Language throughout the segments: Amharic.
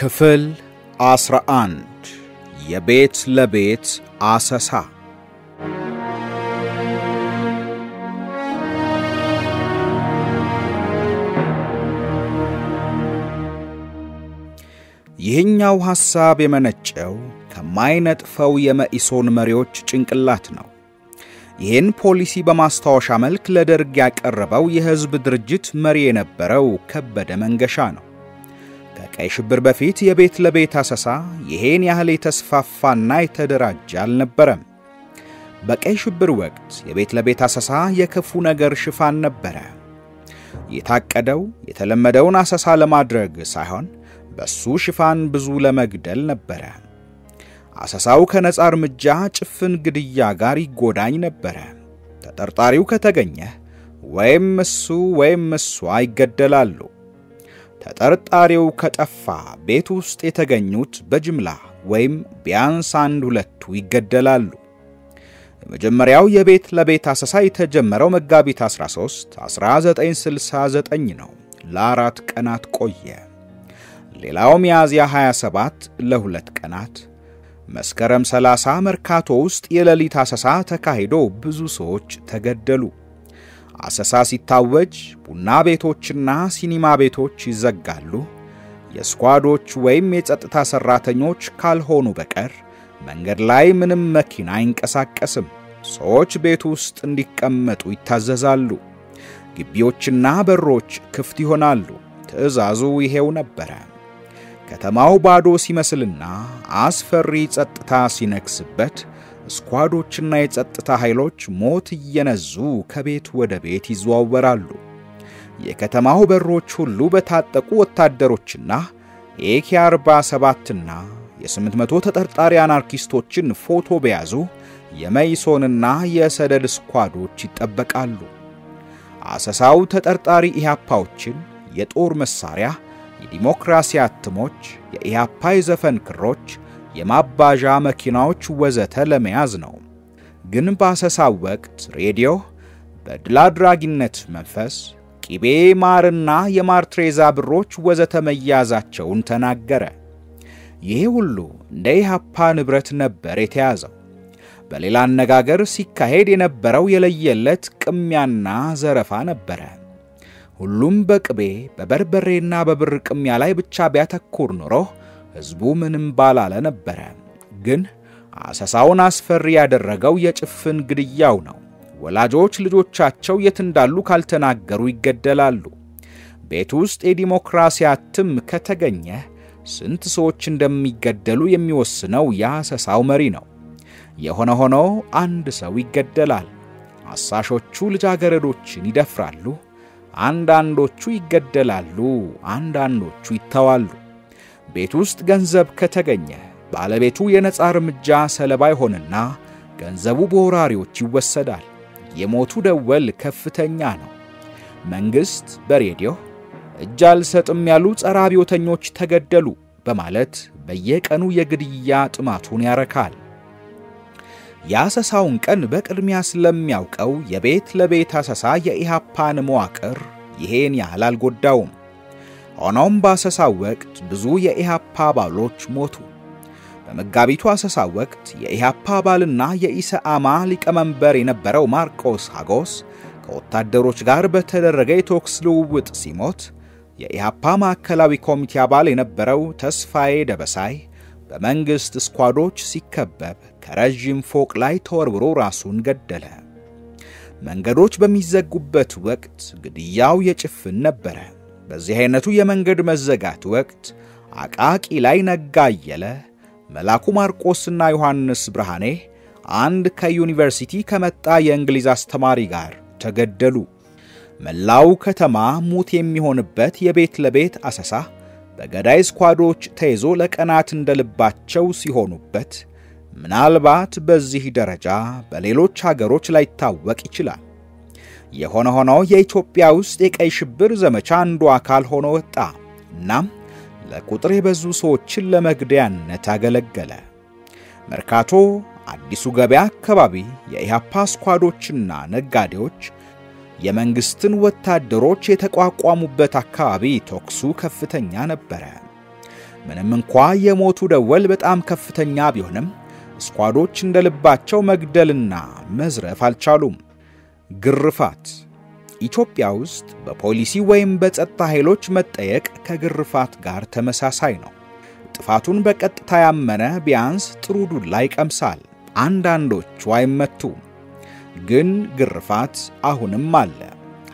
ክፍል 11 የቤት ለቤት አሰሳ። ይህኛው ሐሳብ የመነጨው ከማይነጥፈው የመኢሶን መሪዎች ጭንቅላት ነው። ይህን ፖሊሲ በማስታወሻ መልክ ለደርግ ያቀረበው የህዝብ ድርጅት መሪ የነበረው ከበደ መንገሻ ነው። ከቀይ ሽብር በፊት የቤት ለቤት አሰሳ ይሄን ያህል የተስፋፋና የተደራጀ አልነበረም። በቀይ ሽብር ወቅት የቤት ለቤት አሰሳ የክፉ ነገር ሽፋን ነበረ። የታቀደው የተለመደውን አሰሳ ለማድረግ ሳይሆን በሱ ሽፋን ብዙ ለመግደል ነበረ። አሰሳው ከነጻ እርምጃ ጭፍን ግድያ ጋር ይጎዳኝ ነበረ። ተጠርጣሪው ከተገኘ ወይም እሷ ይገደላሉ። ተጠርጣሪው ከጠፋ ቤት ውስጥ የተገኙት በጅምላ ወይም ቢያንስ አንድ ሁለቱ ይገደላሉ። የመጀመሪያው የቤት ለቤት አሰሳ የተጀመረው መጋቢት 13 1969 ነው። ለ4 ቀናት ቆየ። ሌላው ሚያዝያ 27 ለ2 ቀናት፣ መስከረም 30 መርካቶ ውስጥ የሌሊት አሰሳ ተካሂዶ ብዙ ሰዎች ተገደሉ። አሰሳ ሲታወጅ ቡና ቤቶችና ሲኒማ ቤቶች ይዘጋሉ። የስኳዶች ወይም የጸጥታ ሰራተኞች ካልሆኑ በቀር መንገድ ላይ ምንም መኪና አይንቀሳቀስም። ሰዎች ቤት ውስጥ እንዲቀመጡ ይታዘዛሉ። ግቢዎችና በሮች ክፍት ይሆናሉ። ትዕዛዙ ይሄው ነበረ። ከተማው ባዶ ሲመስልና አስፈሪ ጸጥታ ሲነክስበት ስኳዶችና የጸጥታ ኃይሎች ሞት እየነዙ ከቤት ወደ ቤት ይዘዋወራሉ። የከተማው በሮች ሁሉ በታጠቁ ወታደሮችና AK-47ና የ800 ተጠርጣሪ አናርኪስቶችን ፎቶ በያዙ የመኢሶንና የሰደድ ስኳዶች ይጠበቃሉ። አሰሳው ተጠርጣሪ ኢህአፓዎችን የጦር መሳሪያ፣ የዲሞክራሲ አትሞች፣ የኢህአፓ ዘፈን ክሮች፣ የማባዣ መኪናዎች ወዘተ ለመያዝ ነው። ግን በአሰሳው ወቅት ሬዲዮ በድል አድራጊነት መንፈስ ቂቤ፣ ማርና የማር ትሬዛ ብሮች ወዘተ መያዛቸውን ተናገረ። ይሄ ሁሉ እንደ ኢህአፓ ንብረት ነበር የተያዘው። በሌላ አነጋገር ሲካሄድ የነበረው የለየለት ቅሚያና ዘረፋ ነበረ። ሁሉም በቅቤ በበርበሬና በብር ቅሚያ ላይ ብቻ ቢያተኩር ኖሮ ህዝቡ ምንም ባላለ ነበረ። ግን አሰሳውን አስፈሪ ያደረገው የጭፍን ግድያው ነው። ወላጆች ልጆቻቸው የት እንዳሉ ካልተናገሩ ይገደላሉ። ቤት ውስጥ የዲሞክራሲ አትም ከተገኘ ስንት ሰዎች እንደሚገደሉ የሚወስነው የአሰሳው መሪ ነው። የሆነ ሆኖ አንድ ሰው ይገደላል። አሳሾቹ ልጃገረዶችን ይደፍራሉ። አንዳንዶቹ ይገደላሉ፣ አንዳንዶቹ ይተዋሉ። ቤት ውስጥ ገንዘብ ከተገኘ ባለቤቱ የነጻ እርምጃ ሰለባ ይሆንና ገንዘቡ በወራሪዎች ይወሰዳል። የሞቱ ደወል ከፍተኛ ነው። መንግስት በሬዲዮ እጅ አልሰጥም ያሉ ጸረ አብዮተኞች ተገደሉ በማለት በየቀኑ የግድያ ጥማቱን ያረካል። የአሰሳውን ቀን በቅድሚያ ስለሚያውቀው የቤት ለቤት አሰሳ የኢህአፓን መዋቅር ይሄን ያህል አልጎዳውም። ሆኖም በአሰሳው ወቅት ብዙ የኢህአፓ አባሎች ሞቱ። በመጋቢቱ አሰሳ ወቅት የኢህአፓ አባልና የኢሰአማ ሊቀመንበር የነበረው ማርቆስ ሀጎስ ከወታደሮች ጋር በተደረገ የተኩስ ልውውጥ ሲሞት፣ የኢህአፓ ማዕከላዊ ኮሚቴ አባል የነበረው ተስፋዬ ደበሳይ በመንግስት ስኳዶች ሲከበብ ከረጅም ፎቅ ላይ ተወርውሮ ራሱን ገደለ። መንገዶች በሚዘጉበት ወቅት ግድያው የጭፍን ነበረ። በዚህ አይነቱ የመንገድ መዘጋት ወቅት አቃቂ ላይ ነጋየለ፣ መላኩ ማርቆስና ዮሐንስ ብርሃኔ አንድ ከዩኒቨርሲቲ ከመጣ የእንግሊዝ አስተማሪ ጋር ተገደሉ። መላው ከተማ ሙት የሚሆንበት የቤት ለቤት አሰሳ በገዳይ ስኳዶች ተይዞ ለቀናት እንደልባቸው ሲሆኑበት፣ ምናልባት በዚህ ደረጃ በሌሎች ሀገሮች ላይ ታወቅ ይችላል። የሆነ ሆኖ የኢትዮጵያ ውስጥ የቀይ ሽብር ዘመቻ አንዱ አካል ሆኖ ወጣ። እናም ለቁጥር የበዙ ሰዎችን ለመግደያነት አገለገለ። መርካቶ፣ አዲሱ ገበያ አካባቢ የኢህአፓ ስኳዶችና ነጋዴዎች የመንግስትን ወታደሮች የተቋቋሙበት አካባቢ ተኩሱ ከፍተኛ ነበር። ምንም እንኳን የሞቱ ደወል በጣም ከፍተኛ ቢሆንም ስኳዶች እንደልባቸው መግደልና መዝረፍ አልቻሉም። ግርፋት ኢትዮጵያ ውስጥ በፖሊሲ ወይም በጸጥታ ኃይሎች መጠየቅ ከግርፋት ጋር ተመሳሳይ ነው። ጥፋቱን በቀጥታ ያመነ ቢያንስ ጥሩ ዱላ ይቀምሳል፣ አንዳንዶቹ አይመቱም። ግን ግርፋት አሁንም አለ።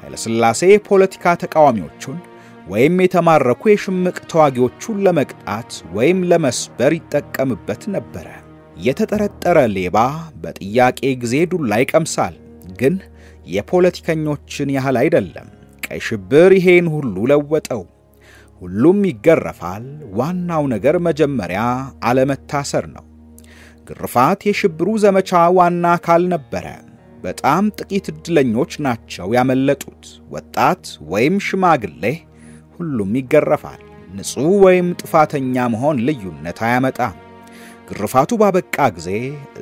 ኃይለ ሥላሴ ፖለቲካ ተቃዋሚዎቹን ወይም የተማረኩ የሽምቅ ተዋጊዎቹን ለመቅጣት ወይም ለመስበር ይጠቀምበት ነበር። የተጠረጠረ ሌባ በጥያቄ ጊዜ ዱላ ይቀምሳል፣ ግን የፖለቲከኞችን ያህል አይደለም። ቀይ ሽብር ይሄን ሁሉ ለወጠው። ሁሉም ይገረፋል። ዋናው ነገር መጀመሪያ አለመታሰር ነው። ግርፋት የሽብሩ ዘመቻ ዋና አካል ነበረ። በጣም ጥቂት እድለኞች ናቸው ያመለጡት። ወጣት ወይም ሽማግሌ ሁሉም ይገረፋል። ንጹህ ወይም ጥፋተኛ መሆን ልዩነት አያመጣም። ግርፋቱ ባበቃ ጊዜ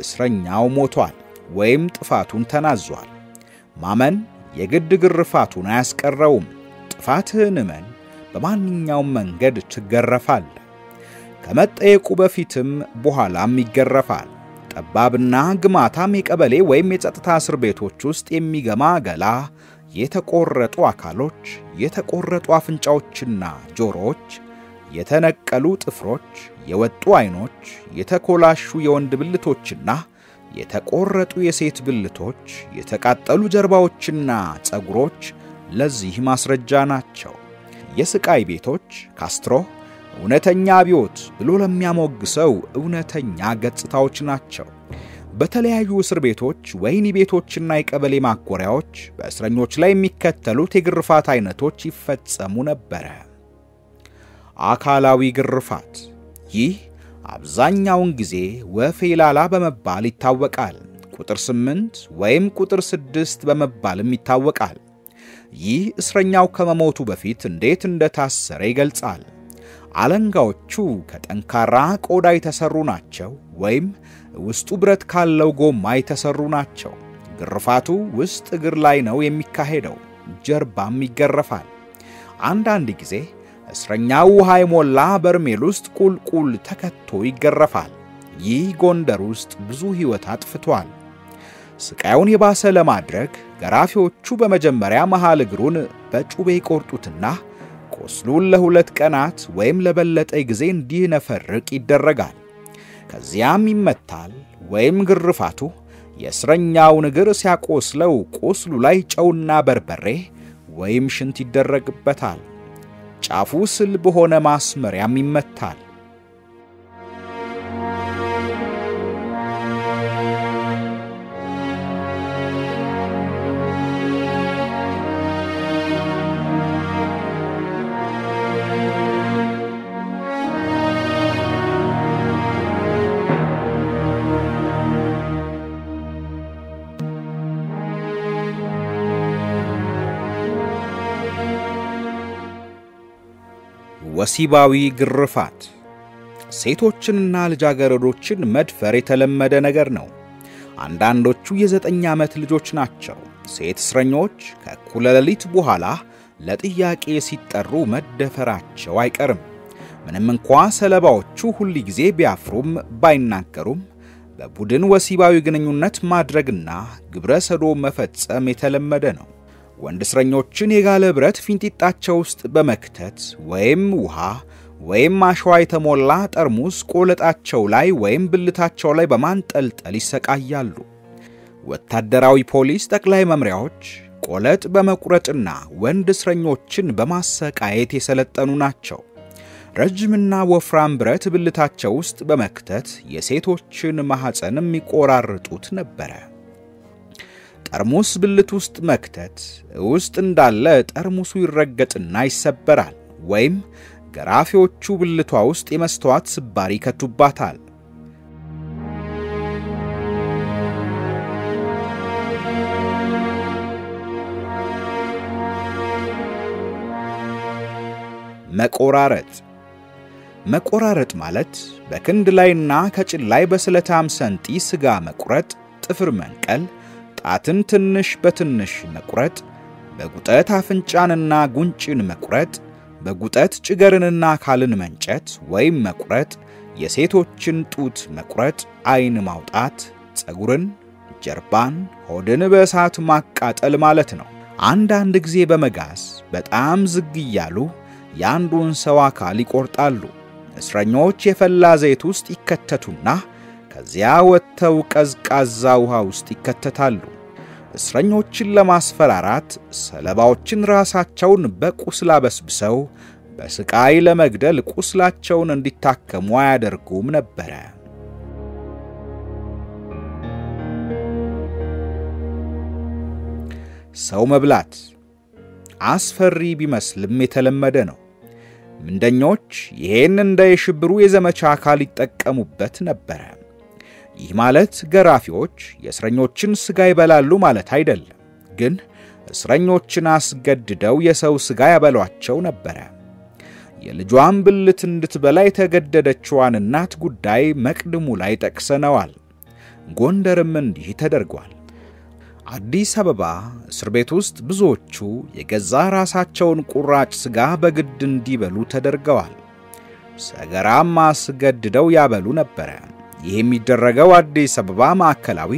እስረኛው ሞቷል ወይም ጥፋቱን ተናዟል። ማመን የግድ ግርፋቱን አያስቀረውም። ጥፋትህን እመን፣ በማንኛውም መንገድ ትገረፋለህ። ከመጠየቁ በፊትም በኋላም ይገረፋል። ጠባብና ግማታም የቀበሌ ወይም የጸጥታ እስር ቤቶች ውስጥ የሚገማ ገላ፣ የተቆረጡ አካሎች፣ የተቆረጡ አፍንጫዎችና ጆሮዎች፣ የተነቀሉ ጥፍሮች፣ የወጡ አይኖች፣ የተኮላሹ የወንድ ብልቶችና የተቆረጡ የሴት ብልቶች፣ የተቃጠሉ ጀርባዎችና ጸጉሮች ለዚህ ማስረጃ ናቸው። የስቃይ ቤቶች ካስትሮ እውነተኛ አብዮት ብሎ ለሚያሞግሰው እውነተኛ ገጽታዎች ናቸው። በተለያዩ እስር ቤቶች፣ ወህኒ ቤቶችና የቀበሌ ማጎሪያዎች በእስረኞች ላይ የሚከተሉት የግርፋት አይነቶች ይፈጸሙ ነበር። አካላዊ ግርፋት ይህ አብዛኛውን ጊዜ ወፌላላ በመባል ይታወቃል። ቁጥር 8 ወይም ቁጥር 6 በመባልም ይታወቃል። ይህ እስረኛው ከመሞቱ በፊት እንዴት እንደታሰረ ይገልጻል። አለንጋዎቹ ከጠንካራ ቆዳ የተሰሩ ናቸው ወይም ውስጡ ብረት ካለው ጎማ የተሰሩ ናቸው። ግርፋቱ ውስጥ እግር ላይ ነው የሚካሄደው። ጀርባም ይገረፋል። አንዳንድ ጊዜ እስረኛው ውሃ የሞላ በርሜል ውስጥ ቁልቁል ተከቶ ይገረፋል። ይህ ጎንደር ውስጥ ብዙ ሕይወት አጥፍቷል። ስቃዩን የባሰ ለማድረግ ገራፊዎቹ በመጀመሪያ መሃል እግሩን በጩቤ ይቆርጡትና ቆስሉን ለ2 ቀናት ወይም ለበለጠ ጊዜ እንዲነፈርቅ ይደረጋል። ከዚያም ይመታል ወይም ግርፋቱ የእስረኛውን እግር ሲያቆስለው ቆስሉ ላይ ጨውና በርበሬ ወይም ሽንት ይደረግበታል። ጫፉ ስል በሆነ ማስመሪያም ይመታል። ወሲባዊ ግርፋት ሴቶችንና ልጃገረዶችን መድፈር የተለመደ ነገር ነው። አንዳንዶቹ የ9 ዓመት ልጆች ናቸው። ሴት እስረኞች ከእኩለ ሌሊት በኋላ ለጥያቄ ሲጠሩ መደፈራቸው አይቀርም። ምንም እንኳን ሰለባዎቹ ሁሉ ጊዜ ቢያፍሩም ባይናገሩም በቡድን ወሲባዊ ግንኙነት ማድረግና ግብረ ሰዶም መፈጸም የተለመደ ነው። ወንድ እስረኞችን የጋለ ብረት ፊንጢጣቸው ውስጥ በመክተት ወይም ውሃ ወይም አሸዋ የተሞላ ጠርሙስ ቆለጣቸው ላይ ወይም ብልታቸው ላይ በማንጠልጠል ይሰቃያሉ። ወታደራዊ ፖሊስ ጠቅላይ መምሪያዎች ቆለጥ በመቁረጥና ወንድ እስረኞችን በማሰቃየት የሰለጠኑ ናቸው። ረጅምና ወፍራም ብረት ብልታቸው ውስጥ በመክተት የሴቶችን ማህፀንም ይቆራርጡት ነበር። ጠርሙስ ብልት ውስጥ መክተት ውስጥ እንዳለ ጠርሙሱ ይረገጥና ይሰበራል ወይም ገራፊዎቹ ብልቷ ውስጥ የመስተዋት ስባሪ ከቱባታል። መቆራረጥ ማለት በክንድ ላይና ከጭን ላይ በስለታም ሰንጢ ስጋ መቁረጥ፣ ጥፍር መንቀል፣ ጣትን ትንሽ በትንሽ መቁረጥ፣ በጉጠት አፍንጫንና ጉንጭን መቁረጥ፣ በጉጠት ጭገርንና አካልን መንጨት ወይም መቁረጥ፣ የሴቶችን ጡት መቁረጥ፣ አይን ማውጣት፣ ጸጉርን፣ ጀርባን፣ ሆድን በእሳት ማቃጠል ማለት ነው። አንዳንድ ጊዜ በመጋዝ በጣም ዝግ እያሉ ያንዱን ሰው አካል ይቆርጣሉ። እስረኞች የፈላ ዘይት ውስጥ ይከተቱና ከዚያ ወጥተው ቀዝቃዛ ውሃ ውስጥ ይከተታሉ። እስረኞችን ለማስፈራራት ሰለባዎችን ራሳቸውን በቁስል አበስብሰው በስቃይ ለመግደል ቁስላቸውን እንዲታከሙ አያደርጉም ነበር። ሰው መብላት አስፈሪ ቢመስልም የተለመደ ነው። ምንደኞች ይሄን እንደ የሽብሩ የዘመቻ አካል ይጠቀሙበት ነበር። ይህ ማለት ገራፊዎች የእስረኞችን ስጋ ይበላሉ ማለት አይደለም፣ ግን እስረኞችን አስገድደው የሰው ስጋ ያበሏቸው ነበር። የልጇን ብልት እንድትበላ የተገደደችዋን እናት ጉዳይ መቅድሙ ላይ ጠቅሰነዋል። ጎንደርም እንዲህ ተደርጓል። አዲስ አበባ እስር ቤት ውስጥ ብዙዎቹ የገዛ ራሳቸውን ቁራጭ ስጋ በግድ እንዲበሉ ተደርገዋል። ሰገራም አስገድደው ያበሉ ነበር። ይህ የሚደረገው አዲስ አበባ ማዕከላዊ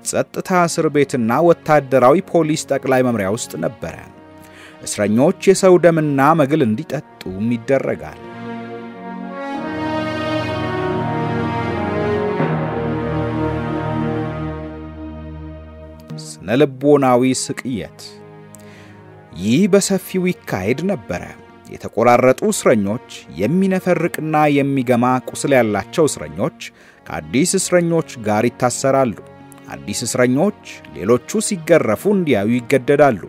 ጸጥታ እስር ቤትና ወታደራዊ ፖሊስ ጠቅላይ መምሪያ ውስጥ ነበር። እስረኞች የሰው ደምና መግል እንዲጠጡም ይደረጋል። ስነልቦናዊ ስቅየት ይህ በሰፊው ይካሄድ ነበር። የተቆራረጡ እስረኞች፣ የሚነፈርቅና የሚገማ ቁስል ያላቸው እስረኞች ከአዲስ እስረኞች ጋር ይታሰራሉ። አዲስ እስረኞች ሌሎቹ ሲገረፉ እንዲያዩ ይገደዳሉ።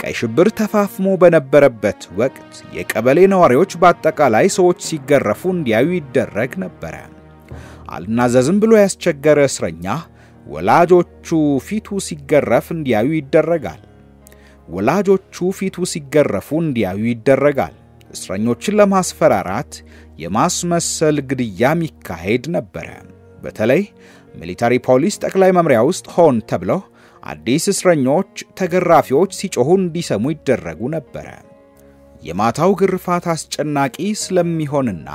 ቀይ ሽብር ተፋፍሞ በነበረበት ወቅት የቀበሌ ነዋሪዎች በአጠቃላይ ሰዎች ሲገረፉ እንዲያዩ ይደረግ ነበር። አልናዘዝም ብሎ ያስቸገረ እስረኛ ወላጆቹ ፊቱ ሲገረፍ እንዲያዩ ይደረጋል። ወላጆቹ ፊቱ ሲገረፉ እንዲያዩ ይደረጋል። እስረኞችን ለማስፈራራት የማስመሰል ግድያም ይካሄድ ነበር። በተለይ ሚሊታሪ ፖሊስ ጠቅላይ መምሪያ ውስጥ ሆን ተብለው አዲስ እስረኞች ተገራፊዎች ሲጮሁ እንዲሰሙ ይደረጉ ነበር። የማታው ግርፋት አስጨናቂ ስለሚሆንና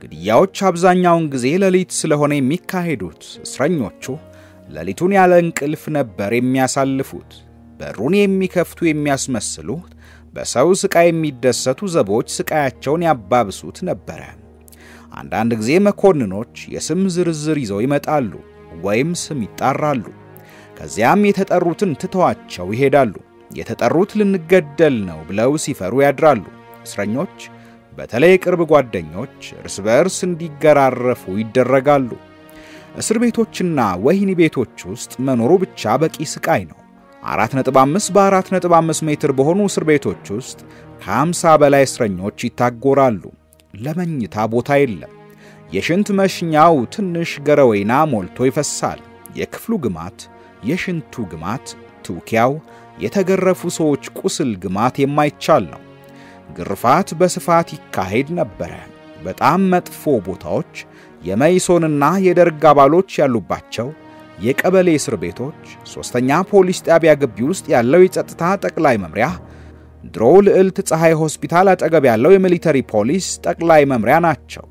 ግድያዎች አብዛኛውን ጊዜ ሌሊት ስለሆነ የሚካሄዱት እስረኞቹ ሌሊቱን ያለ እንቅልፍ ነበር የሚያሳልፉት። በሩን የሚከፍቱ የሚያስመስሉት በሰው ስቃይ የሚደሰቱ ዘቦች ስቃያቸውን ያባብሱት ነበር። አንዳንድ ጊዜ መኮንኖች የስም ዝርዝር ይዘው ይመጣሉ ወይም ስም ይጣራሉ። ከዚያም የተጠሩትን ትተዋቸው ይሄዳሉ። የተጠሩት ልንገደል ነው ብለው ሲፈሩ ያድራሉ። እስረኞች በተለይ ቅርብ ጓደኞች እርስ በርስ እንዲገራረፉ ይደረጋሉ። እስር ቤቶችና ወህኒ ቤቶች ውስጥ መኖሩ ብቻ በቂ ስቃይ ነው። 4.5 በ4.5 ሜትር በሆኑ እስር ቤቶች ውስጥ ከ50 በላይ እስረኞች ይታጎራሉ። ለመኝታ ቦታ የለም። የሽንት መሽኛው ትንሽ ገረወይና ሞልቶ ይፈሳል። የክፍሉ ግማት፣ የሽንቱ ግማት፣ ትውኪያው፣ የተገረፉ ሰዎች ቁስል ግማት የማይቻል ነው። ግርፋት በስፋት ይካሄድ ነበር። በጣም መጥፎ ቦታዎች የመይሶንና የደርግ አባሎች ያሉባቸው የቀበሌ እስር ቤቶች፣ 3ኛ ፖሊስ ጣቢያ ግቢ ውስጥ ያለው የጸጥታ ጠቅላይ መምሪያ፣ ድሮ ልዕልት ፀሐይ ሆስፒታል አጠገብ ያለው የሚሊታሪ ፖሊስ ጠቅላይ መምሪያ ናቸው።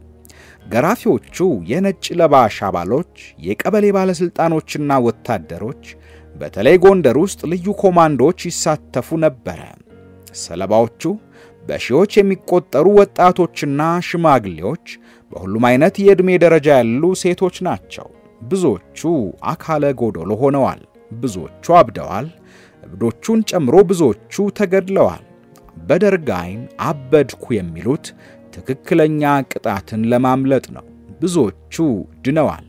ገራፊዎቹ የነጭ ለባሽ አባሎች፣ የቀበሌ ባለስልጣኖችና ወታደሮች፣ በተለይ ጎንደር ውስጥ ልዩ ኮማንዶዎች ይሳተፉ ነበር። ሰለባዎቹ በሺዎች የሚቆጠሩ ወጣቶችና ሽማግሌዎች፣ በሁሉም አይነት የዕድሜ ደረጃ ያሉ ሴቶች ናቸው። ብዙዎቹ አካለ ጎዶሎ ሆነዋል። ብዙዎቹ አብደዋል። እብዶቹን ጨምሮ ብዙዎቹ ተገድለዋል። በደርግ ዓይን አበድኩ የሚሉት ትክክለኛ ቅጣትን ለማምለጥ ነው። ብዙዎቹ ድነዋል።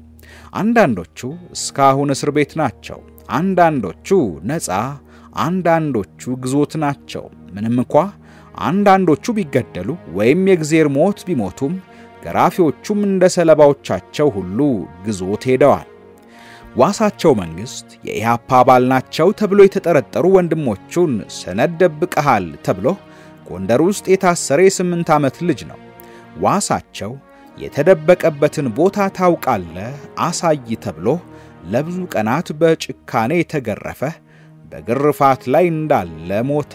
አንዳንዶቹ እስካሁን እስር ቤት ናቸው። አንዳንዶቹ ነፃ፣ አንዳንዶቹ ግዞት ናቸው። ምንም እንኳ አንዳንዶቹ ቢገደሉ ወይም የእግዚአብሔር ሞት ቢሞቱም ገራፊዎቹም እንደ ሰለባዎቻቸው ሁሉ ግዞት ሄደዋል። ዋሳቸው መንግስት የኢሃፓ አባል ናቸው ተብሎ የተጠረጠሩ ወንድሞቹን ሰነድ ደብቀሃል ተብሎ ጎንደር ውስጥ የታሰረ የ8 ዓመት ልጅ ነው። ዋሳቸው የተደበቀበትን ቦታ ታውቃለህ አሳይ ተብሎ ለብዙ ቀናት በጭካኔ የተገረፈ በግርፋት ላይ እንዳለ ሞተ።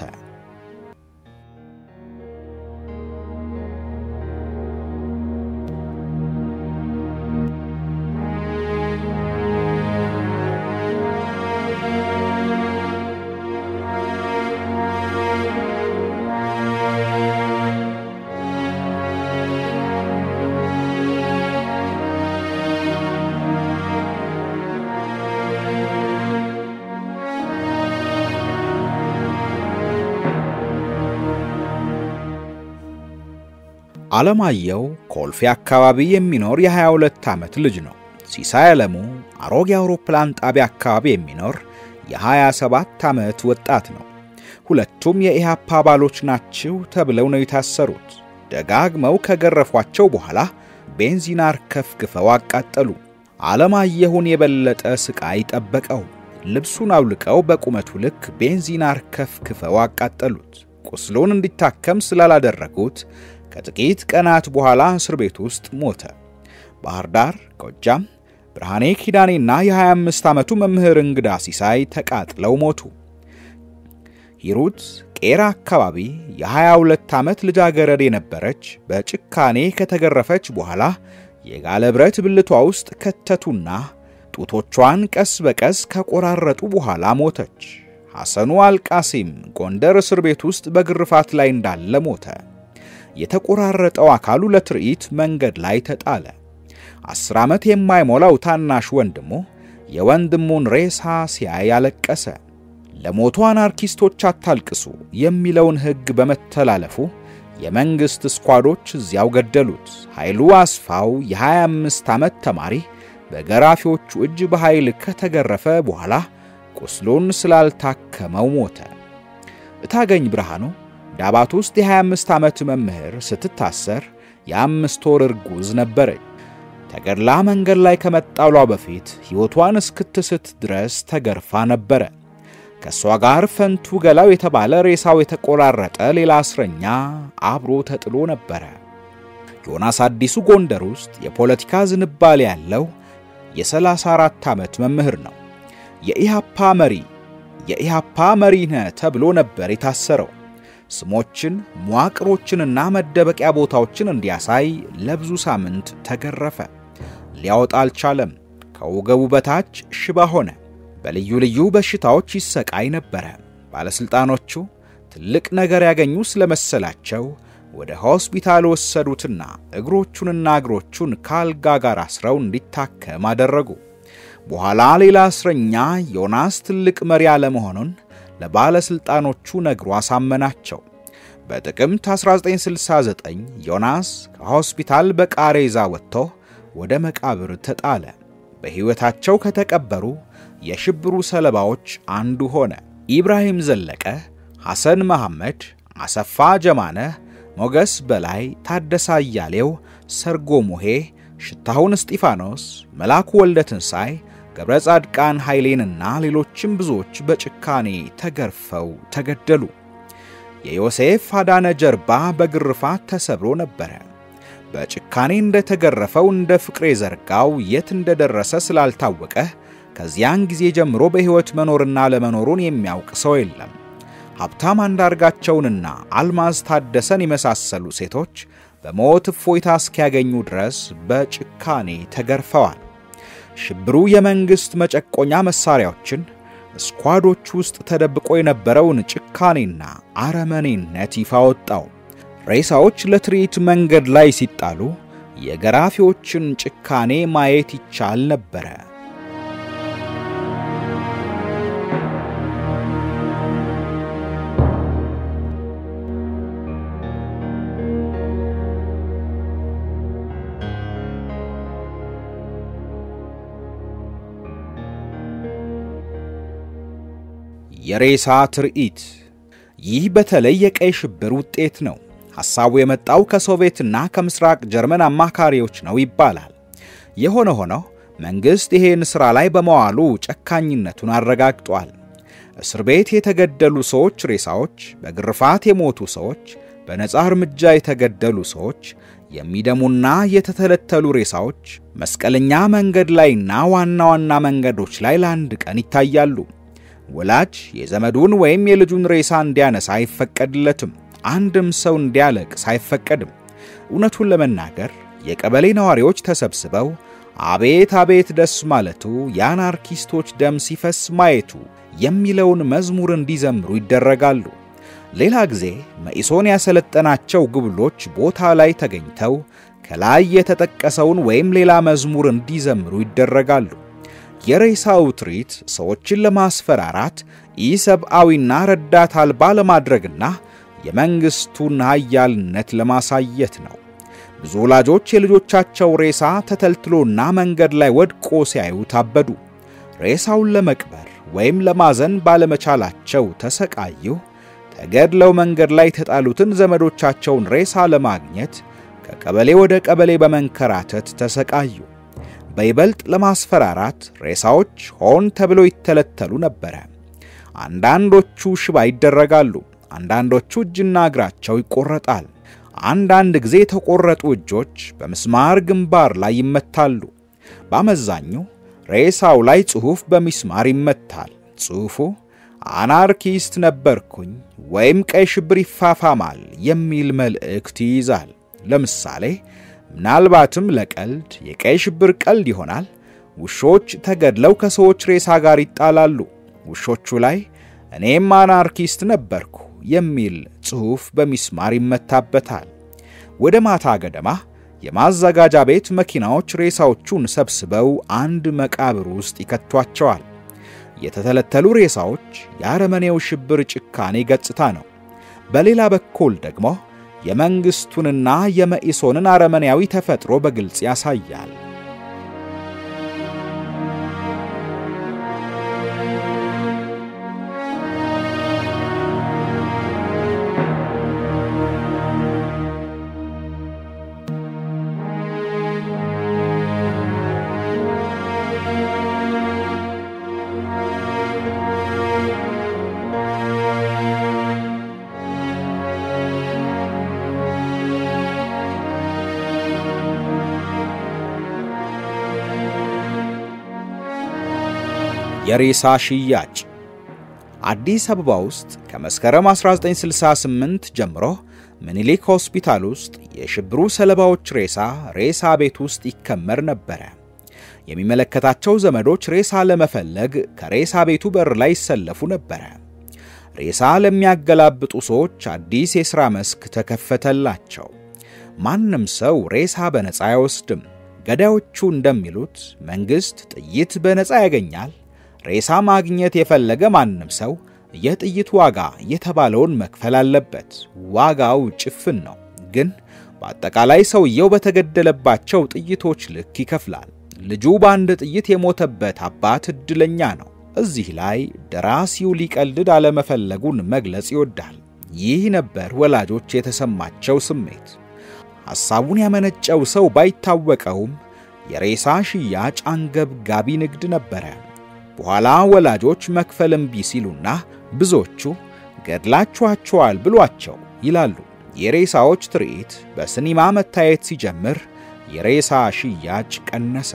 አለማየሁ ኮልፌ አካባቢ የሚኖር የ22 ዓመት ልጅ ነው። ሲሳይ አለሙ አሮጌ አውሮፕላን ጣቢያ አካባቢ የሚኖር የ27 ዓመት ወጣት ነው። ሁለቱም የኢሃፓ አባሎች ናቸው ተብለው ነው የታሰሩት። ደጋግመው ከገረፏቸው በኋላ ቤንዚን አርከፍክፈው አቃጠሉ። አለማየሁን የበለጠ ስቃይ ጠበቀው። ልብሱን አውልቀው በቁመቱ ልክ ቤንዚን አርከፍክፈው አቃጠሉት። ቁስሉን እንዲታከም ስላላደረጉት ከጥቂት ቀናት በኋላ እስር ቤት ውስጥ ሞተ። ባህር ዳር፣ ጎጃም ብርሃኔ ኪዳኔና የ25 ዓመቱ መምህር እንግዳ ሲሳይ ተቃጥለው ሞቱ። ሂሩት ቄራ አካባቢ የ22 ዓመት ልጃገረድ የነበረች በጭካኔ ከተገረፈች በኋላ የጋለ ብረት ብልቷ ውስጥ ከተቱና ጡቶቿን ቀስ በቀስ ከቆራረጡ በኋላ ሞተች። ሐሰኑ አልቃሲም ጎንደር እስር ቤት ውስጥ በግርፋት ላይ እንዳለ ሞተ። የተቆራረጠው አካሉ ለትርኢት መንገድ ላይ ተጣለ። 10 ዓመት የማይሞላው ታናሽ ወንድሙ የወንድሙን ሬሳ ሲያይ ያለቀሰ። ለሞቱ አናርኪስቶች አታልቅሱ የሚለውን ሕግ በመተላለፉ የመንግስት ስኳዶች እዚያው ገደሉት። ኃይሉ አስፋው የ25 ዓመት ተማሪ በገራፊዎቹ እጅ በኃይል ከተገረፈ በኋላ ቁስሉን ስላልታከመው ሞተ። እታገኝ ብርሃኑ ዳባት ውስጥ የ25 ዓመት መምህር ስትታሰር የ5 ወር እርጉዝ ነበረች። ተገድላ መንገድ ላይ ከመጣሏ በፊት ሕይወቷን እስክትስት ድረስ ተገርፋ ነበረ። ከሷ ጋር ፈንቱ ገላው የተባለ ሬሳው የተቆራረጠ ሌላ እስረኛ አብሮ ተጥሎ ነበረ። ዮናስ አዲሱ ጎንደር ውስጥ የፖለቲካ ዝንባሌ ያለው የ34 ዓመት መምህር ነው። የኢሃፓ መሪ ነህ ተብሎ ነበር የታሰረው። ስሞችን መዋቅሮችንና መደበቂያ ቦታዎችን እንዲያሳይ ለብዙ ሳምንት ተገረፈ። ሊያወጣ አልቻለም። ከወገቡ በታች ሽባ ሆነ። በልዩ ልዩ በሽታዎች ይሰቃይ ነበር። ባለስልጣኖቹ ትልቅ ነገር ያገኙ ስለመሰላቸው ወደ ሆስፒታል ወሰዱትና እግሮቹን ካልጋ ጋር አስረው እንዲታከም አደረጉ። በኋላ ሌላ እስረኛ ዮናስ ትልቅ መሪ አለመሆኑን ለባለስልጣኖቹ ነግሮ አሳመናቸው። በጥቅምት 1969 ዮናስ ከሆስፒታል በቃሬዛ ወጥቶ ወደ መቃብር ተጣለ። በሕይወታቸው ከተቀበሩ የሽብሩ ሰለባዎች አንዱ ሆነ። ኢብራሂም ዘለቀ፣ ሐሰን መሐመድ፣ አሰፋ ጀማነ፣ ሞገስ በላይ፣ ታደሳ አያሌው፣ ሰርጎ ሙሄ፣ ሽታሁን እስጢፋኖስ፣ መላኩ ወልደ ትንሳኤ፣ ገብረ ጻድቃን ኃይሌንና ሌሎችም ብዙዎች በጭካኔ ተገርፈው ተገደሉ። የዮሴፍ አዳነ ጀርባ በግርፋት ተሰብሮ ነበር። በጭካኔ እንደተገረፈው እንደ ፍቅሬ ዘርጋው የት እንደደረሰ ስላልታወቀ ከዚያን ጊዜ ጀምሮ በሕይወት መኖርና ለመኖሩን የሚያውቅ ሰው የለም። ሀብታም አንዳርጋቸውንና አልማዝ ታደሰን የመሳሰሉ ሴቶች በሞት እፎይታ እስኪያገኙ ድረስ በጭካኔ ተገርፈዋል። ሽብሩ የመንግስት መጨቆኛ መሳሪያዎችን ስኳዶች ውስጥ ተደብቆ የነበረውን ጭካኔና አረመኔነት ይፋ ወጣው። ሬሳዎች ለትርኢት መንገድ ላይ ሲጣሉ የገራፊዎችን ጭካኔ ማየት ይቻል ነበር። የሬሳ ትርኢት ይህ በተለይ የቀይ ሽብር ውጤት ነው። ሐሳቡ የመጣው ከሶቪየትና ከምስራቅ ጀርመን አማካሪዎች ነው ይባላል። የሆነ ሆኖ መንግስት ይሄን ሥራ ላይ በመዋሉ ጨካኝነቱን አረጋግጧል። እስር ቤት የተገደሉ ሰዎች ሬሳዎች፣ በግርፋት የሞቱ ሰዎች፣ በነጻ እርምጃ የተገደሉ ሰዎች፣ የሚደሙና የተተለተሉ ሬሳዎች መስቀለኛ መንገድ ላይና ዋና ዋና መንገዶች ላይ ለአንድ ቀን ይታያሉ። ወላጅ የዘመዱን ወይም የልጁን ሬሳ እንዲያነሳ አይፈቀድለትም። አንድም ሰው እንዲያለቅስ አይፈቀድም። እውነቱን ለመናገር የቀበሌ ነዋሪዎች ተሰብስበው አቤት አቤት ደስ ማለቱ፣ የአናርኪስቶች ደም ሲፈስ ማየቱ የሚለውን መዝሙር እንዲዘምሩ ይደረጋሉ። ሌላ ጊዜ መኢሶን ያሰለጠናቸው ግብሎች ቦታ ላይ ተገኝተው ከላይ የተጠቀሰውን ወይም ሌላ መዝሙር እንዲዘምሩ ይደረጋሉ። የሬሳው ትርኢት ሰዎችን ለማስፈራራት ኢሰብአዊና ረዳት አልባ ለማድረግና የመንግስቱን ኃያልነት ለማሳየት ነው። ብዙ ወላጆች የልጆቻቸው ሬሳ ተተልትሎና መንገድ ላይ ወድቆ ሲያዩ ታበዱ። ሬሳውን ለመቅበር ወይም ለማዘን ባለመቻላቸው ተሰቃዩ። ተገድለው መንገድ ላይ ተጣሉትን ዘመዶቻቸውን ሬሳ ለማግኘት ከቀበሌ ወደ ቀበሌ በመንከራተት ተሰቃዩ። በይበልጥ ለማስፈራራት ሬሳዎች ሆን ተብለው ይተለተሉ ነበር። አንዳንዶቹ ሽባ ይደረጋሉ፣ አንዳንዶቹ እጅና እግራቸው ይቆረጣል። አንዳንድ ጊዜ የተቆረጡ እጆች በመስማር ግንባር ላይ ይመታሉ። በአመዛኙ ሬሳው ላይ ጽሑፍ በሚስማር ይመታል። ጽሑፉ አናርኪስት ነበርኩኝ ወይም ቀይ ሽብር ይፋፋማል የሚል መልእክት ይይዛል። ለምሳሌ ምናልባትም ለቀልድ የቀይ ሽብር ቀልድ ይሆናል። ውሾች ተገድለው ከሰዎች ሬሳ ጋር ይጣላሉ። ውሾቹ ላይ እኔም አናርኪስት ነበርኩ የሚል ጽሑፍ በሚስማር ይመታበታል። ወደ ማታ ገደማ የማዘጋጃ ቤት መኪናዎች ሬሳዎቹን ሰብስበው አንድ መቃብር ውስጥ ይከቷቸዋል። የተተለተሉ ሬሳዎች የአረመኔው ሽብር ጭካኔ ገጽታ ነው። በሌላ በኩል ደግሞ የመንግስቱንና የመኢሶንን አረመኔያዊ ተፈጥሮ በግልጽ ያሳያል። የሬሳ ሽያጭ አዲስ አበባ ውስጥ ከመስከረም 1968 ጀምሮ ምኒልክ ሆስፒታል ውስጥ የሽብሩ ሰለባዎች ሬሳ ቤት ውስጥ ይከመር ነበር። የሚመለከታቸው ዘመዶች ሬሳ ለመፈለግ ከሬሳ ቤቱ በር ላይ ይሰለፉ ነበር። ሬሳ ለሚያገላብጡ ሰዎች አዲስ የሥራ መስክ ተከፈተላቸው። ማንም ሰው ሬሳ በነፃ አይወስድም። ገዳዮቹ እንደሚሉት መንግስት ጥይት በነፃ ያገኛል። ሬሳ ማግኘት የፈለገ ማንም ሰው የጥይት ዋጋ የተባለውን መክፈል አለበት። ዋጋው ጭፍን ነው፣ ግን በአጠቃላይ ሰውየው በተገደለባቸው ጥይቶች ልክ ይከፍላል። ልጁ በአንድ ጥይት የሞተበት አባት እድለኛ ነው። እዚህ ላይ ደራሲው ሊቀልድ አለመፈለጉን መግለጽ ይወዳል። ይህ ነበር ወላጆች የተሰማቸው ስሜት። ሐሳቡን ያመነጨው ሰው ባይታወቀውም የሬሳ ሽያጭ አንገብጋቢ ንግድ ነበረ። በኋላ ወላጆች መክፈል እምቢ ሲሉና ብዙዎቹ ገድላችኋቸዋል ብሏቸው ይላሉ። የሬሳዎች ትርኢት በሲኒማ መታየት ሲጀምር የሬሳ ሽያጭ ቀነሰ።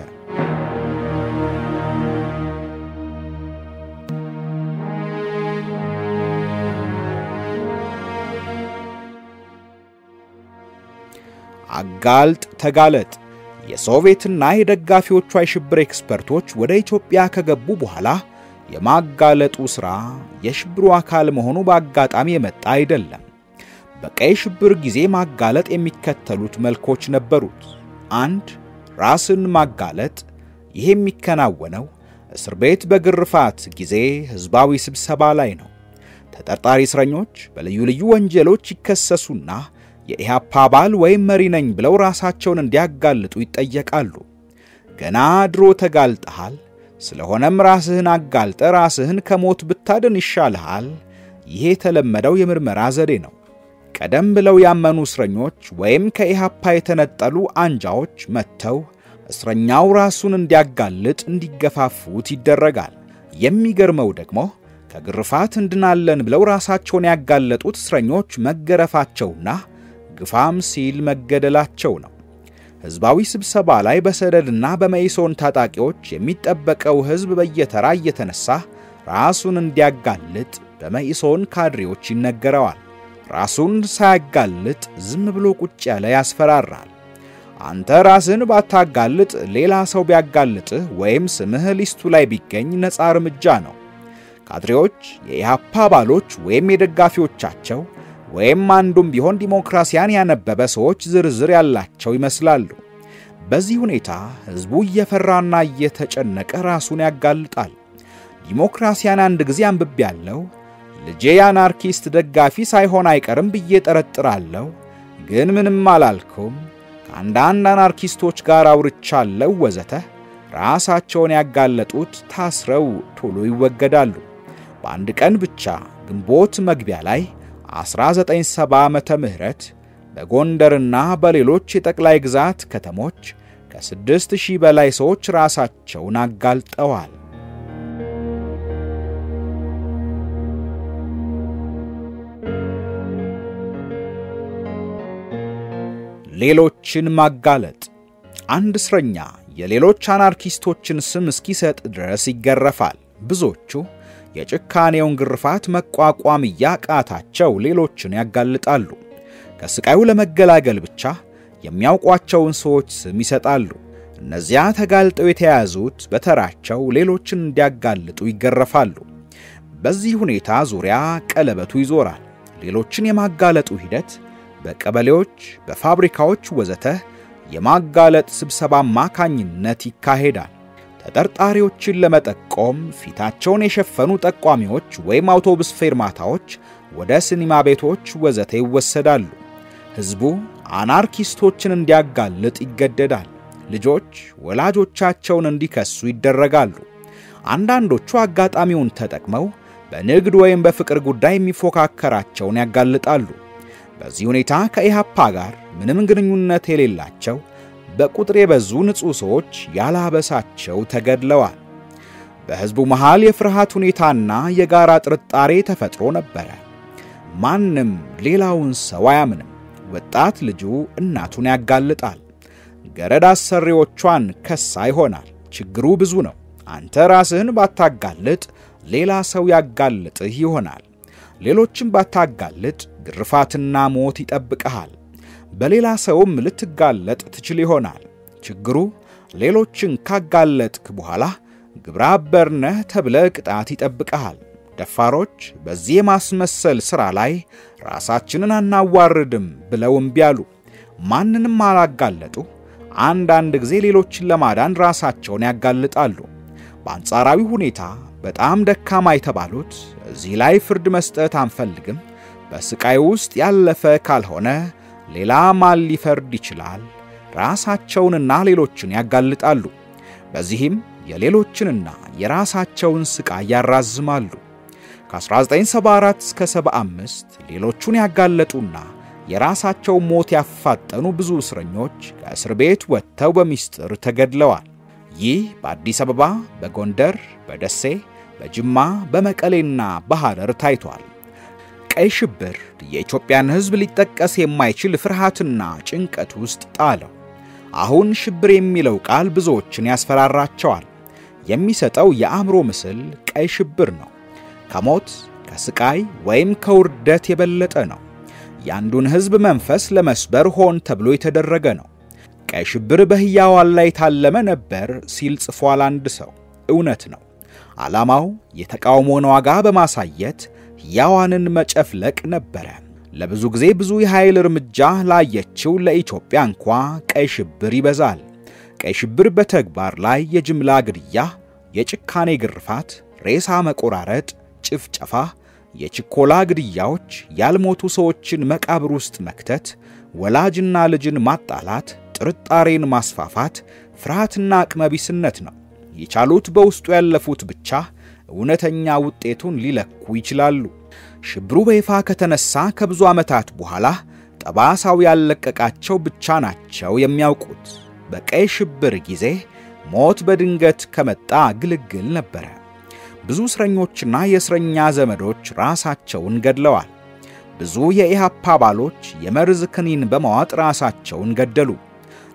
አጋልጥ ተጋለጥ የሶቪየትና የደጋፊዎቿ የሽብር ኤክስፐርቶች ወደ ኢትዮጵያ ከገቡ በኋላ የማጋለጡ ሥራ የሽብሩ አካል መሆኑ በአጋጣሚ የመጣ አይደለም። በቀይ ሽብር ጊዜ ማጋለጥ የሚከተሉት መልኮች ነበሩት። 1. ራስን ማጋለጥ። ይህ የሚከናወነው እስር ቤት በግርፋት ጊዜ ህዝባዊ ስብሰባ ላይ ነው። ተጠርጣሪ እስረኞች በልዩ ልዩ ወንጀሎች ይከሰሱና የኢሃፓ አባል ወይም መሪ ነኝ ብለው ራሳቸውን እንዲያጋልጡ ይጠየቃሉ። ገና ድሮ ተጋልጠሃል፣ ስለሆነም ራስህን አጋልጠ ራስህን ከሞት ብታድን ይሻልሃል። ይሄ የተለመደው የምርመራ ዘዴ ነው። ቀደም ብለው ያመኑ እስረኞች ወይም ከኢሃፓ የተነጠሉ አንጃዎች መተው እስረኛው ራሱን እንዲያጋልጥ እንዲገፋፉት ይደረጋል። የሚገርመው ደግሞ ከግርፋት እንድናለን ብለው ራሳቸውን ያጋለጡት እስረኞች መገረፋቸውና ግፋም ሲል መገደላቸው ነው። ህዝባዊ ስብሰባ ላይ በሰደድና በመኢሶን ታጣቂዎች የሚጠበቀው ህዝብ በየተራ እየተነሳ ራሱን እንዲያጋልጥ በመኢሶን ካድሬዎች ይነገረዋል። ራሱን ሳያጋልጥ ዝም ብሎ ቁጭ ያለ ያስፈራራል። አንተ ራስን ባታጋልጥ ሌላ ሰው ቢያጋልጥህ ወይም ስምህ ሊስቱ ላይ ቢገኝ ነፃ እርምጃ ነው። ካድሬዎች የኢሃፓ አባሎች ወይም የደጋፊዎቻቸው ወይም አንዱም ቢሆን ዲሞክራሲያን ያነበበ ሰዎች ዝርዝር ያላቸው ይመስላሉ። በዚህ ሁኔታ ህዝቡ እየፈራና እየተጨነቀ ራሱን ያጋልጣል። ዲሞክራሲያን አንድ ጊዜ አንብቤያለሁ፣ ልጄ የአናርኪስት ደጋፊ ሳይሆን አይቀርም ብዬ ጠረጥራለሁ፣ ግን ምንም አላልኩም። ከአንዳንድ አናርኪስቶች ጋር አውርቻለሁ ወዘተ ራሳቸውን ያጋለጡት ታስረው ቶሎ ይወገዳሉ። በአንድ ቀን ብቻ ግንቦት መግቢያ ላይ 1970 ዓመተ ምህረት በጎንደርና በሌሎች የጠቅላይ ግዛት ከተሞች ከ6000 በላይ ሰዎች ራሳቸውን አጋልጠዋል። ሌሎችን ማጋለጥ። አንድ እስረኛ የሌሎች አናርኪስቶችን ስም እስኪሰጥ ድረስ ይገረፋል። ብዙዎቹ የጭካኔውን ግርፋት መቋቋም ያቃታቸው ሌሎችን ያጋልጣሉ። ከስቃዩ ለመገላገል ብቻ የሚያውቋቸውን ሰዎች ስም ይሰጣሉ። እነዚያ ተጋልጠው የተያዙት በተራቸው ሌሎችን እንዲያጋልጡ ይገረፋሉ። በዚህ ሁኔታ ዙሪያ ቀለበቱ ይዞራል። ሌሎችን የማጋለጡ ሂደት በቀበሌዎች፣ በፋብሪካዎች ወዘተ የማጋለጥ ስብሰባ ማካኝነት ይካሄዳል። ተጠርጣሪዎችን ለመጠቆም ፊታቸውን የሸፈኑ ጠቋሚዎች ወይም አውቶቡስ ፌርማታዎች ወደ ሲኒማ ቤቶች ወዘተ ይወሰዳሉ። ህዝቡ አናርኪስቶችን እንዲያጋልጥ ይገደዳል። ልጆች ወላጆቻቸውን እንዲከሱ ይደረጋሉ። አንዳንዶቹ አጋጣሚውን ተጠቅመው በንግድ ወይም በፍቅር ጉዳይ የሚፎካከራቸውን ያጋልጣሉ። በዚህ ሁኔታ ከኢሃፓ ጋር ምንም ግንኙነት የሌላቸው በቁጥር የበዙ ንጹህ ሰዎች ያላበሳቸው ተገድለዋል። በህዝቡ መሃል የፍርሃት ሁኔታና የጋራ ጥርጣሬ ተፈጥሮ ነበር። ማንም ሌላውን ሰው አያምንም። ወጣት ልጁ እናቱን ያጋልጣል። ገረድ አሰሪዎቿን ከሳ ይሆናል። ችግሩ ብዙ ነው። አንተ ራስህን ባታጋልጥ ሌላ ሰው ያጋልጥህ ይሆናል። ሌሎችን ባታጋልጥ ግርፋትና ሞት ይጠብቅሃል። በሌላ ሰውም ልትጋለጥ ትችል ይሆናል። ችግሩ ሌሎችን ካጋለጥክ በኋላ ግብረ አበርነህ ተብለህ ቅጣት ይጠብቅሃል። ደፋሮች በዚህ የማስመሰል ሥራ ላይ ራሳችንን አናዋርድም ብለው እምቢ አሉ። ማንንም አላጋለጡ። አንዳንድ ጊዜ ሌሎችን ለማዳን ራሳቸውን ያጋልጣሉ። በአንጻራዊ ሁኔታ በጣም ደካማ የተባሉት እዚህ ላይ ፍርድ መስጠት አንፈልግም፣ በስቃይ ውስጥ ያለፈ ካልሆነ ሌላ ማን ሊፈርድ ይችላል፣ ራሳቸውንና ሌሎችን ያጋልጣሉ። በዚህም የሌሎችንና የራሳቸውን ስቃይ ያራዝማሉ። ከ1974 እስከ 75 ሌሎቹን ያጋለጡና የራሳቸው ሞት ያፋጠኑ ብዙ እስረኞች ከእስር ቤት ወጥተው በሚስጥር ተገድለዋል። ይህ በአዲስ አበባ፣ በጎንደር፣ በደሴ፣ በጅማ፣ በመቀሌና በሐረር ታይቷል። ቀይ ሽብር የኢትዮጵያን ሕዝብ ሊጠቀስ የማይችል ፍርሃትና ጭንቀት ውስጥ ጣለው። አሁን ሽብር የሚለው ቃል ብዙዎችን ያስፈራራቸዋል። የሚሰጠው የአእምሮ ምስል ቀይ ሽብር ነው። ከሞት ከስቃይ ወይም ከውርደት የበለጠ ነው። ያንዱን ሕዝብ መንፈስ ለመስበር ሆን ተብሎ የተደረገ ነው። ቀይ ሽብር በሕያዋን ላይ ታለመ ነበር ሲል ጽፏል አንድ ሰው። እውነት ነው። ዓላማው የተቃውሞን ዋጋ በማሳየት ሕያዋንን መጨፍለቅ ነበረ። ለብዙ ጊዜ ብዙ የኃይል እርምጃ ላየችው ለኢትዮጵያ እንኳ ቀይ ሽብር ይበዛል። ቀይ ሽብር በተግባር ላይ የጅምላ ግድያ፣ የጭካኔ ግርፋት፣ ሬሳ መቆራረጥ፣ ጭፍጨፋ፣ የችኮላ ግድያዎች፣ ያልሞቱ ሰዎችን መቃብር ውስጥ መክተት፣ ወላጅና ልጅን ማጣላት፣ ጥርጣሬን ማስፋፋት፣ ፍርሃትና አቅመቢስነት ነው። የቻሉት በውስጡ ያለፉት ብቻ እውነተኛ ውጤቱን ሊለኩ ይችላሉ። ሽብሩ በይፋ ከተነሳ ከብዙ ዓመታት በኋላ ጠባሳው ያለቀቃቸው ብቻ ናቸው የሚያውቁት። በቀይ ሽብር ጊዜ ሞት በድንገት ከመጣ ግልግል ነበረ። ብዙ እስረኞችና የእስረኛ ዘመዶች ራሳቸውን ገድለዋል። ብዙ የኢሃፓ አባሎች የመርዝ ክኒን በመዋጥ ራሳቸውን ገደሉ።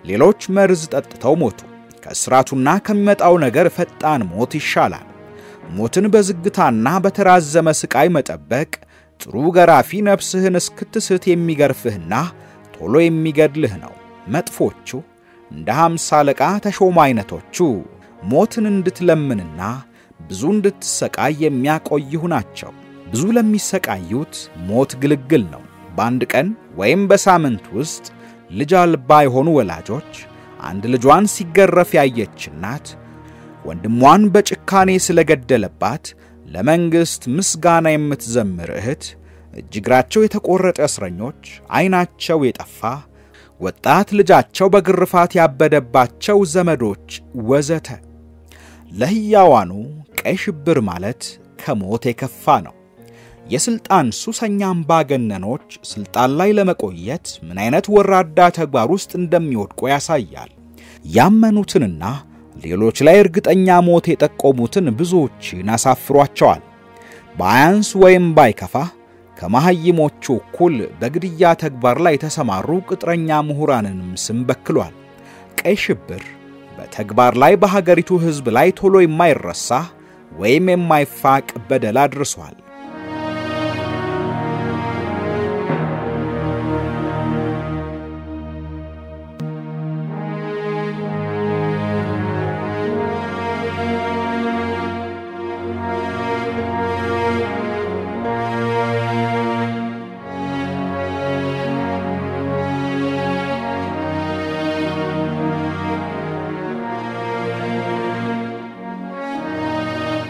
ሌሎች መርዝ ጠጥተው ሞቱ። ከእስራቱና ከሚመጣው ነገር ፈጣን ሞት ይሻላል። ሞትን በዝግታና በተራዘመ ስቃይ መጠበቅ ጥሩ ገራፊ ነፍስህን እስክትስት የሚገርፍህና ቶሎ የሚገድልህ ነው። መጥፎቹ እንደ 50 አለቃ ተሾማ አይነቶቹ ሞትን እንድትለምንና ብዙ እንድትሰቃይ የሚያቆይሁ ናቸው። ብዙ ለሚሰቃዩት ሞት ግልግል ነው። በአንድ ቀን ወይም በሳምንት ውስጥ ልጅ አልባ የሆኑ ወላጆች፣ አንድ ልጇን ሲገረፍ ያየች እናት፣ ወንድሟን በጭካኔ ስለገደለባት ለመንግስት ምስጋና የምትዘምር እህት፣ እጅግራቸው የተቆረጠ እስረኞች፣ አይናቸው የጠፋ ወጣት ልጃቸው በግርፋት ያበደባቸው ዘመዶች ወዘተ። ለሕያዋኑ ቀይ ሽብር ማለት ከሞት የከፋ ነው። የስልጣን ሱሰኛ አምባገነኖች ስልጣን ላይ ለመቆየት ምን አይነት ወራዳ ተግባር ውስጥ እንደሚወድቁ ያሳያል። ያመኑትንና ሌሎች ላይ እርግጠኛ ሞት የጠቆሙትን ብዙዎችን አሳፍሯቸዋል። ባያንስ ወይም ባይከፋ ከመሐይሞቹ እኩል በግድያ ተግባር ላይ የተሰማሩ ቅጥረኛ ምሁራንንም ስም በክሏል። ቀይ ሽብር በተግባር ላይ በሀገሪቱ ሕዝብ ላይ ቶሎ የማይረሳ ወይም የማይፋቅ በደል አድርሷል።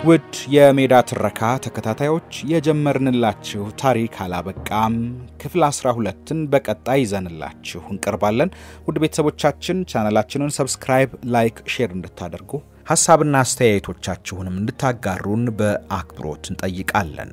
ውድ የሜዳ ትረካ ተከታታዮች የጀመርንላችሁ ታሪክ አላበቃም። ክፍል 12ን በቀጣይ ይዘንላችሁ እንቀርባለን። ውድ ቤተሰቦቻችን ቻናላችንን ሰብስክራይብ፣ ላይክ፣ ሼር እንድታደርጉ ሐሳብና አስተያየቶቻችሁንም እንድታጋሩን በአክብሮት እንጠይቃለን።